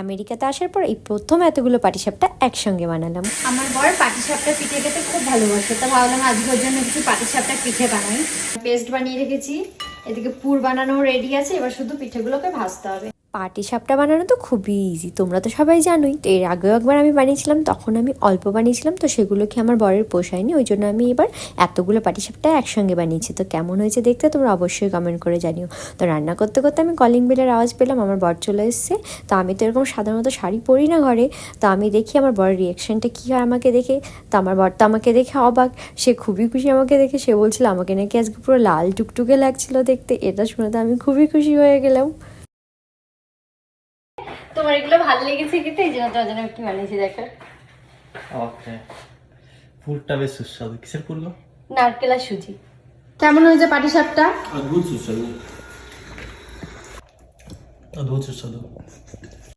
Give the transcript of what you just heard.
আমেরিকাতে আসার পর এই প্রথম এতগুলো পাটিসাপটা একসঙ্গে বানালাম। আমার বর পাটিসাপটা পিঠে খেতে খুব ভালোবাসে, তো ভাবলাম আজকের জন্য কিছু পাটিসাপটা পিঠে বানাই। পেস্ট বানিয়ে রেখেছি, এদিকে পুর বানানো রেডি আছে, এবার শুধু পিঠেগুলোকে ভাজতে হবে। পাটিসাপটা বানানো তো খুবই ইজি, তোমরা তো সবাই জানোই। তো এর আগেও একবার আমি বানিয়েছিলাম, তখন আমি অল্প বানিয়েছিলাম, তো সেগুলো কি আমার বরের পোষায়নি, ওই জন্য আমি এবার এতগুলো পাটিসাপটা একসঙ্গে বানিয়েছি। তো কেমন হয়েছে দেখতে তোমরা অবশ্যই কমেন্ট করে জানিও। তো রান্না করতে করতে আমি কলিং বেলের আওয়াজ পেলাম, আমার বর চলে এসেছে। তো আমি তো এরকম সাধারণত শাড়ি পরি না ঘরে, তো আমি দেখি আমার বরের রিয়াকশানটা কী হয় আমাকে দেখে। তো আমার বর তো আমাকে দেখে অবাক, সে খুবই খুশি আমাকে দেখে। সে বলছিল আমাকে নাকি আজকে পুরো লাল টুকটুকে লাগছিল দেখতে। এটা শুনে তো আমি খুবই খুশি হয়ে গেলাম। তোমার এগুলো ভালো লেগেছে খেতে, এই জন্য তোমার জন্য একটু বানিয়েছি, দেখো। ওকে, পুরটা বেশ সুস্বাদু। কিসের পুর গো? নারকেল আর সুজি। কেমন হয়েছে পাটিসাপটা? অদ্ভুত সুস্বাদু, অদ্ভুত সুস্বাদু।